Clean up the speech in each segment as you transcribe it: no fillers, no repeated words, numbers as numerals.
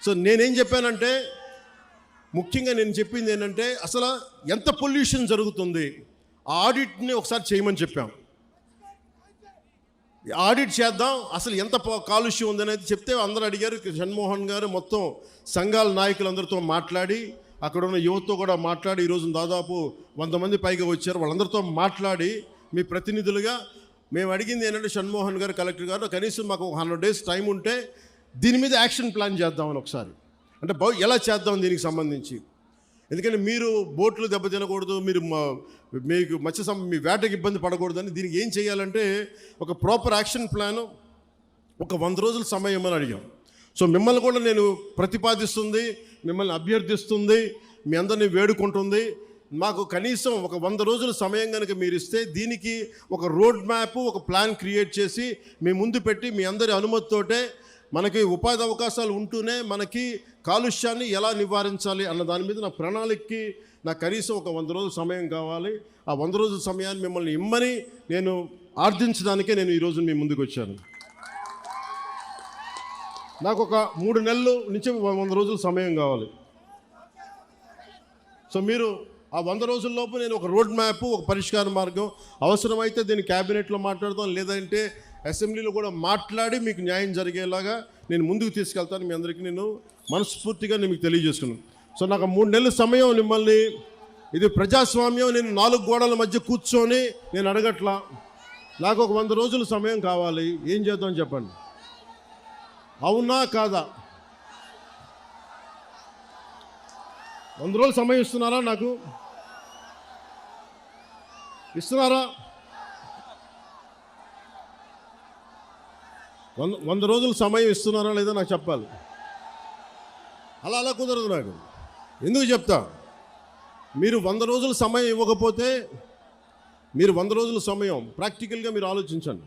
So నేనేం చెప్పానంటే, ముఖ్యంగా నేను చెప్పింది ఏంటంటే, అసలు ఎంత పొల్యూషన్ జరుగుతుంది ఆ ఆడిట్ని ఒకసారి చేయమని చెప్పాం. ఆడిట్ చేద్దాం, అసలు ఎంత కాలుష్యం ఉందనేది చెప్తే అందరూ అడిగారు. షణ్మోహన్ గారు మొత్తం సంఘాల నాయకులందరితో మాట్లాడి, అక్కడ ఉన్న యువతతో కూడా మాట్లాడి, ఈరోజు దాదాపు 100 మంది పైగా వచ్చారు. వాళ్ళందరితో మాట్లాడి మీ ప్రతినిధులుగా మేము అడిగింది ఏంటంటే, షణ్మోహన్ గారు, కలెక్టర్ గారు, కనీసం మాకు 100 days టైం ఉంటే దీని మీద యాక్షన్ ప్లాన్ చేద్దామని ఒకసారి, అంటే ఎలా చేద్దాం దీనికి సంబంధించి. ఎందుకంటే మీరు బోట్లు దెబ్బతినకూడదు, మీకు మీ వేటకి ఇబ్బంది పడకూడదని దీనికి ఏం చేయాలంటే ఒక ప్రాపర్ యాక్షన్ ప్లాను, ఒక 100 రోజుల సమయం అని అడిగాం. సో మిమ్మల్ని కూడా నేను ప్రతిపాదిస్తుంది, మిమ్మల్ని అభ్యర్థిస్తుంది, మీ అందరినీ వేడుకుంటుంది. మాకు కనీసం ఒక 100 రోజుల సమయం కనుక మీరు ఇస్తే దీనికి ఒక రోడ్ మ్యాప్, ఒక ప్లాన్ క్రియేట్ చేసి మీ ముందు పెట్టి, మీ అందరి అనుమతితోటే మనకి ఉపాధి అవకాశాలు ఉంటూనే మనకి కాలుష్యాన్ని ఎలా నివారించాలి అన్న దాని మీద నా ప్రణాళికకి నాకు కనీసం ఒక 100 రోజుల సమయం కావాలి. ఆ 100 రోజుల సమయాన్ని మిమ్మల్ని ఇమ్మని నేను ఆర్థించడానికే నేను ఈరోజు మీ ముందుకు వచ్చాను. నాకు ఒక 3 నెలల నుంచి 100 రోజుల సమయం కావాలి. సో మీరు ఆ 100 రోజుల్లోపు నేను ఒక రోడ్ మ్యాప్, ఒక పరిష్కార మార్గం, అవసరమైతే దీన్ని క్యాబినెట్లో మాట్లాడతాం, లేదంటే అసెంబ్లీలో కూడా మాట్లాడి మీకు న్యాయం జరిగేలాగా నేను ముందుకు తీసుకెళ్తాను. మీ అందరికీ నేను మనస్ఫూర్తిగా మీకు తెలియజేస్తున్నాను. సో నాకు 3 నెలల సమయం మిమ్మల్ని, ఇది ప్రజాస్వామ్యం, నేను 4 గోడల మధ్య కూర్చొని నేను అడగట్లా. నాకు ఒక 100 రోజుల సమయం కావాలి. ఏం చేద్దాం చెప్పండి, అవునా కాదా? 100 రోజులు సమయం ఇస్తున్నారా? నాకు ఇస్తున్నారా? 100 రోజులు సమయం ఇస్తున్నారా లేదా నాకు చెప్పాలి. అలా కుదరదు నాకు. ఎందుకు చెప్తా, మీరు 100 రోజుల సమయం ఇవ్వకపోతే, మీరు 100 రోజుల సమయం ప్రాక్టికల్గా మీరు ఆలోచించండి.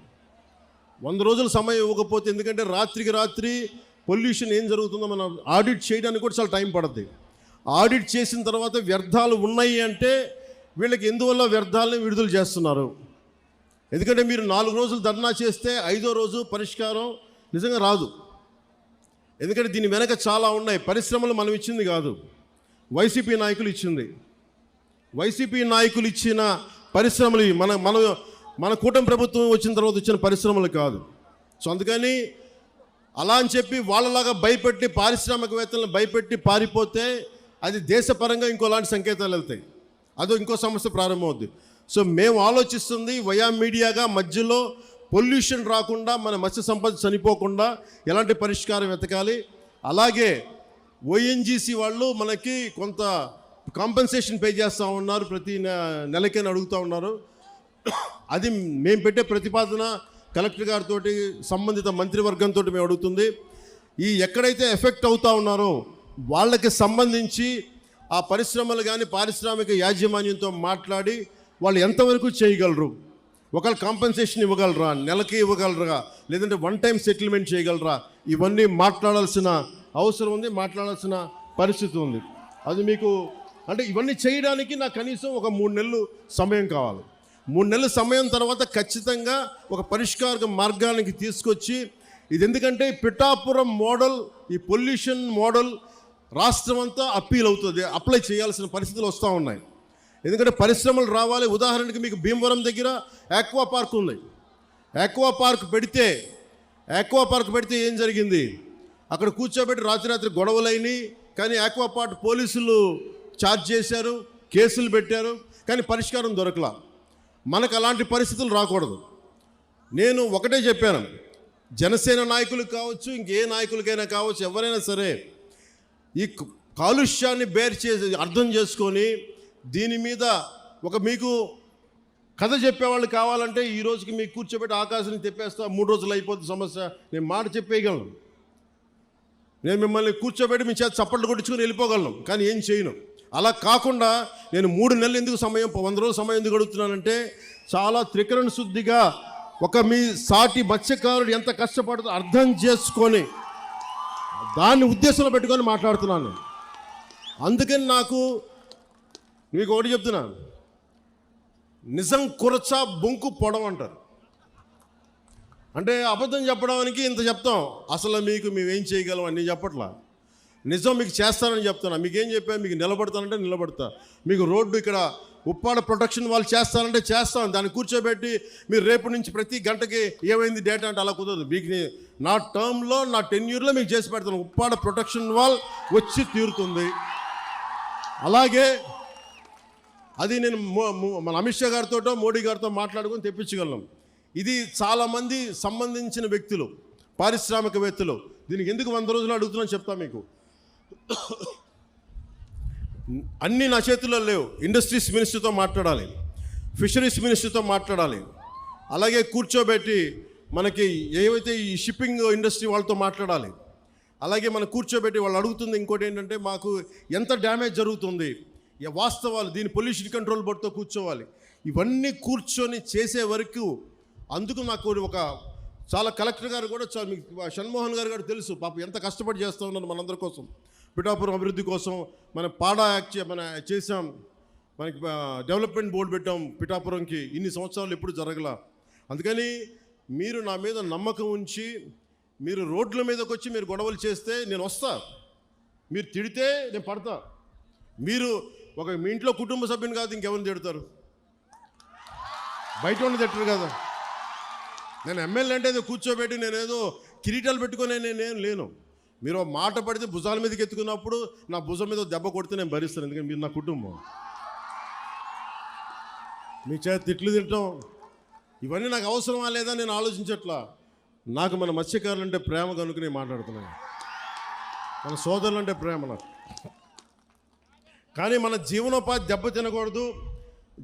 100 రోజుల సమయం ఇవ్వకపోతే, ఎందుకంటే రాత్రికి రాత్రి పొల్యూషన్ ఏం జరుగుతుందో మనం ఆడిట్ చేయడానికి కూడా చాలా టైం పడుతుంది. ఆడిట్ చేసిన తర్వాత వ్యర్థాలు ఉన్నాయి అంటే వీళ్ళకి ఎందువల్ల వ్యర్థాలని విడుదల చేస్తున్నారు. ఎందుకంటే మీరు 4 రోజులు ధర్నా చేస్తే 5వ రోజు పరిష్కారం నిజంగా రాదు. ఎందుకంటే దీని వెనక చాలా ఉన్నాయి. పరిశ్రమలు మనం ఇచ్చింది కాదు, వైసీపీ నాయకులు ఇచ్చింది. వైసీపీ నాయకులు ఇచ్చిన పరిశ్రమలు మన కూటమి ప్రభుత్వం వచ్చిన తర్వాత ఇచ్చిన పరిశ్రమలు కాదు. సో అందుకని అలా అని చెప్పి వాళ్ళలాగా భయపెట్టి, పారిశ్రామికవేత్తలను భయపెట్టి పారిపోతే అది దేశపరంగా ఇంకోలాంటి సంకేతాలు వెళ్తాయి, అదో ఇంకో సమస్య ప్రారంభమవుద్ది. సో మేము ఆలోచిస్తుంది వయా మీడియాగా మధ్యలో పొల్యూషన్ రాకుండా, మన మత్స్య సంపద చనిపోకుండా ఎలాంటి పరిష్కారం వెతకాలి. అలాగే ఓఎన్జీసీ వాళ్ళు మనకి కొంత కాంపెన్సేషన్ పే చేస్తూ ఉన్నారు, ప్రతి నెలకైనా అడుగుతూ ఉన్నారు. అది మేము పెట్టే ప్రతిపాదన కలెక్టర్ గారితో, సంబంధిత మంత్రివర్గంతో మేము అడుగుతుంది. ఎక్కడైతే ఎఫెక్ట్ అవుతూ ఉన్నారో వాళ్ళకి సంబంధించి ఆ పరిశ్రమలు కానీ పారిశ్రామిక యాజమాన్యంతో మాట్లాడి వాళ్ళు ఎంతవరకు చేయగలరు, ఒకవేళ కాంపెన్సేషన్ ఇవ్వగలరా, నెలకి ఇవ్వగలరా, లేదంటే 1 టైం సెటిల్మెంట్ చేయగలరా, ఇవన్నీ మాట్లాడాల్సిన అవసరం ఉంది, మాట్లాడాల్సిన పరిస్థితి ఉంది. అది మీకు అంటే ఇవన్నీ చేయడానికి నాకు కనీసం ఒక 3 నెలలు సమయం కావాలి. 3 నెలల సమయం తర్వాత ఖచ్చితంగా ఒక పరిష్కార మార్గానికి తీసుకొచ్చి, ఇది ఎందుకంటే పిఠాపురం మోడల్, ఈ పొల్యూషన్ మోడల్ రాష్ట్రం అంతా అప్పీల్ అవుతుంది, అప్లై చేయాల్సిన పరిస్థితులు వస్తూ ఉన్నాయి. ఎందుకంటే పరిశ్రమలు రావాలి. ఉదాహరణకి మీకు భీమవరం దగ్గర ఆక్వా పార్క్ ఉంది. ఆక్వా పార్క్ పెడితే ఏం జరిగింది, అక్కడ కూర్చోబెట్టి రాత్రి గొడవలైనవి. కానీ ఆక్వా పార్క్ పోలీసులు ఛార్జ్ చేశారు, కేసులు పెట్టారు, కానీ పరిష్కారం దొరకలా. మనకు అలాంటి పరిస్థితులు రాకూడదు. నేను ఒకటే చెప్పాను, జనసేన నాయకులకు కావచ్చు, ఇంకే నాయకులకైనా కావచ్చు, ఎవరైనా సరే ఈ కాలుష్యాన్ని అర్థం చేసుకొని దీని మీద మీకు కథ చెప్పేవాళ్ళు కావాలంటే ఈ రోజుకి మీకు కూర్చోబెట్టి ఆకాశాన్ని తెప్పేస్తా, 3 రోజులు అయిపోతుంది సమస్య, నేను మాట చెప్పేయగలను. నేను మిమ్మల్ని కూర్చోబెట్టి మీ చేత చప్పట్లు కొట్టించుకొని వెళ్ళిపోగలను, కానీ ఏం చేయను. అలా కాకుండా నేను 3 నెలలు ఎందుకు సమయం, 100 రోజుల సమయం ఎందుకు అడుగుతున్నానంటే, చాలా త్రికరణ శుద్ధిగా మీ సాటి మత్స్యకారుడు ఎంత కష్టపడుతుందో అర్థం చేసుకొని దాన్ని ఉద్దేశంలో పెట్టుకొని మాట్లాడుతున్నాను. అందుకని మీకు ఒకటి చెప్తున్నాను, నిజం కురచ బొంకు పొడవు అంటారు. అంటే అబద్ధం చెప్పడానికి ఇంత చెప్తాం, అసలు మేమేం చేయగలం అని చెప్పట్లా. నిజం మీకు చేస్తానని చెప్తాను. మీకు ఏం చెప్పాను, మీకు నిలబడతానంటే నిలబడతా. మీకు రోడ్డు ఇక్కడ ఉప్పాడ ప్రొటెక్షన్ వాళ్ళు చేస్తానంటే చేస్తాను. దాన్ని కూర్చోబెట్టి మీరు రేపు నుంచి ప్రతి గంటకి ఏమైంది డేటా అంటే అలా కుదరదు. మీకు నా టర్మ్లో, నా టెన్యూర్లో మీకు చేసి పెడతాను. ఉప్పాడ ప్రొటెక్షన్ వాల్ వచ్చి తీరుతుంది. అలాగే అది నేను మన అమిత్ షా గారితో, మోడీ గారితో మాట్లాడుకొని తెప్పించగలను. ఇది చాలామంది సంబంధించిన వ్యక్తులు, పారిశ్రామికవేత్తలు. దీనికి ఎందుకు 100 రోజులు అడుగుతున్నాను చెప్తా మీకు. అన్నీ నా చేతుల్లో లేవు. ఇండస్ట్రీస్ మినిస్టర్తో మాట్లాడాలి, ఫిషరీస్ మినిస్టర్తో మాట్లాడాలి, అలాగే కూర్చోబెట్టి మనకి ఏవైతే ఈ షిప్పింగ్ ఇండస్ట్రీ వాళ్ళతో మాట్లాడాలి. అలాగే మనం కూర్చోబెట్టి వాళ్ళు అడుగుతుంది ఇంకోటి ఏంటంటే, మాకు ఎంత డ్యామేజ్ జరుగుతుంది, వాస్తవాలు, దీని పొల్యూషన్ కంట్రోల్ బోర్డుతో కూర్చోవాలి. ఇవన్నీ కూర్చొని చేసే వరకు అందుకు నాకు ఒక చాలా కలెక్టర్ గారు కూడా మీకు షణ్మోహన్ గారు తెలుసు పాపం ఎంత కష్టపడి చేస్తూ ఉన్నారు మనందరి కోసం, పిఠాపురం అభివృద్ధి కోసం. మన పాడా యాక్ట్ మన చేసాం, మనకి డెవలప్మెంట్ బోర్డు పెట్టాం పిఠాపురంకి. ఇన్ని సంవత్సరాలు ఎప్పుడు జరగల. అందుకని మీరు నా మీద నమ్మకం ఉంచి మీరు రోడ్ల మీదకి వచ్చి మీరు గొడవలు చేస్తే నేను వస్తా. మీరు తిడితే నేను పడతా. మీరు మీ ఇంట్లో కుటుంబ సభ్యుని కాదు ఇంకెవరిని తిడతారు, బయట ఉన్న తిట్టరు కదా. నేను ఎమ్మెల్యే అంటే ఏదో కూర్చోబెట్టి నేనేదో కిరీటాలు పెట్టుకొని నేనేం లేను. మీరు మాట పడితే భుజాల మీదకి ఎత్తుకున్నప్పుడు నా భుజం మీద దెబ్బ కొడితే నేను భరిస్తాను. ఎందుకంటే మీరు నా కుటుంబం. మీ చేత తిట్లు తింటాం ఇవన్నీ నాకు అవసరమా లేదా నేను ఆలోచించట్లా. నాకు మన మత్స్యకారులు అంటే ప్రేమ కనుక నేను మాట్లాడుతున్నాను. మన సోదరులు అంటే ప్రేమ నాకు. కానీ మన జీవనోపాధి దెబ్బ తినకూడదు.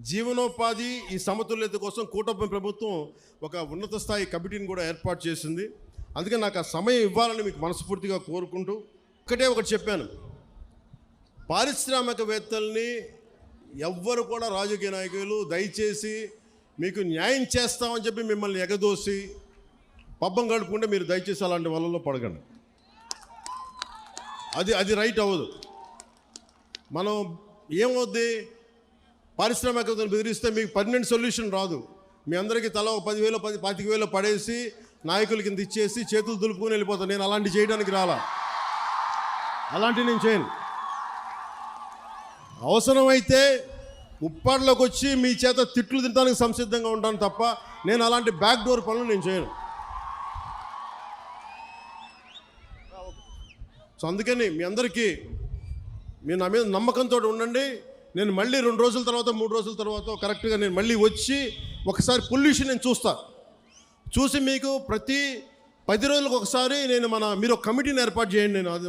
జీవనోపాధి ఈ సమతుల్యత కోసం కూటమి ప్రభుత్వం ఒక ఉన్నత స్థాయి కమిటీని కూడా ఏర్పాటు చేసింది. అందుకే నాకు ఆ సమయం ఇవ్వాలని మీకు మనస్ఫూర్తిగా కోరుకుంటూ ఒకటి చెప్పాను. పారిశ్రామికవేత్తల్ని ఎవ్వరు కూడా రాజకీయ నాయకులు దయచేసి మీకు న్యాయం చేస్తామని చెప్పి మిమ్మల్ని ఎగదోసి పబ్బం గడుపుకుంటే మీరు దయచేసి అలాంటి వలలో పడకండి. అది రైట్ అవ్వదు. మనం ఏమవుద్ది, పారిశ్రామికవేత్తలు బెదిరిస్తే మీకు పర్మనెంట్ సొల్యూషన్ రాదు. మీ అందరికీ తల 10,000 25,000 పడేసి నాయకుల కింద ఇచ్చేసి చేతులు దులుపుకొని వెళ్ళిపోతాను. నేను అలాంటి చేయడానికి రాలా, అలాంటివి నేను చేయను. అవసరమైతే ఉప్పాడలోకి వచ్చి మీ చేత తిట్లు తినడానికి సంసిద్ధంగా ఉంటాను తప్ప నేను అలాంటి బ్యాక్ డోర్ పనులు నేను చేయను. సో అందుకని మీ అందరికీ మీరు నా మీద నమ్మకంతో ఉండండి. నేను మళ్ళీ 2 రోజుల తర్వాత 3 రోజుల తర్వాత కరెక్ట్గా నేను మళ్ళీ వచ్చి ఒకసారి పొల్యూషన్ నేను చూసి మీకు ప్రతి 10 రోజులకు ఒకసారి నేను మీరు ఒక కమిటీని ఏర్పాటు చేయండి. నేను అది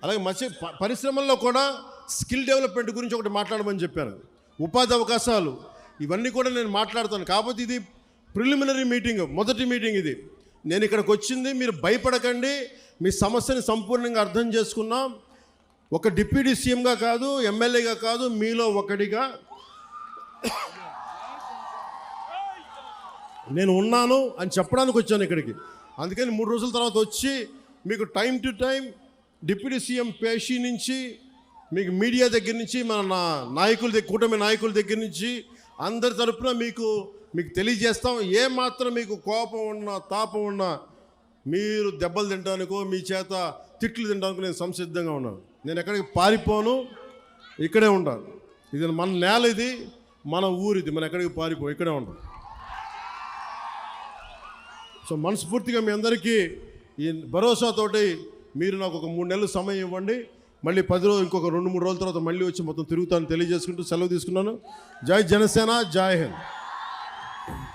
అలాగే మత్స్య పరిశ్రమల్లో కూడా స్కిల్ డెవలప్మెంట్ గురించి ఒకటి మాట్లాడమని చెప్పాను. ఉపాధి అవకాశాలు ఇవన్నీ కూడా నేను మాట్లాడతాను. కాకపోతే ఇది ప్రిలిమినరీ మీటింగ్, మొదటి మీటింగ్ ఇది. నేను ఇక్కడికి వచ్చింది మీరు భయపడకండి, మీ సమస్యని సంపూర్ణంగా అర్థం చేసుకున్నాం. ఒక డిప్యూటీ సీఎంగా కాదు, ఎమ్మెల్యేగా కాదు, మీలో ఒకటిగా నేను ఉన్నాను అని చెప్పడానికి వచ్చాను ఇక్కడికి. అందుకని 3 రోజుల తర్వాత వచ్చి మీకు time to time deputy CM పేషీ నుంచి మీకు మీడియా దగ్గర నుంచి మన కూటమి నాయకుల దగ్గర నుంచి అందరి తరపున మీకు తెలియజేస్తాం. ఏ మాత్రం మీకు కోపం ఉన్నా తాపం ఉన్నా మీరు దెబ్బలు తినడానికో మీ చేత తిట్లు తినడానికి నేను సంసిద్ధంగా ఉన్నాను. నేను ఎక్కడికి పారిపోను, ఇక్కడే ఉంటాను. ఇది మన నేల, ఇది మన ఊరిది, మనం ఎక్కడికి ఇక్కడే ఉంటాం. సో మనస్ఫూర్తిగా మీ అందరికీ ఈ భరోసాతోటి మీరు నాకు ఒక 3 నెలలు సమయం ఇవ్వండి. మళ్ళీ 10 రోజులు, ఇంకొక 2-3 రోజుల తర్వాత మళ్ళీ వచ్చి మొత్తం తిరుగుతాను తెలియజేసుకుంటూ సెలవు తీసుకున్నాను. జై జనసేన, జై హింద్.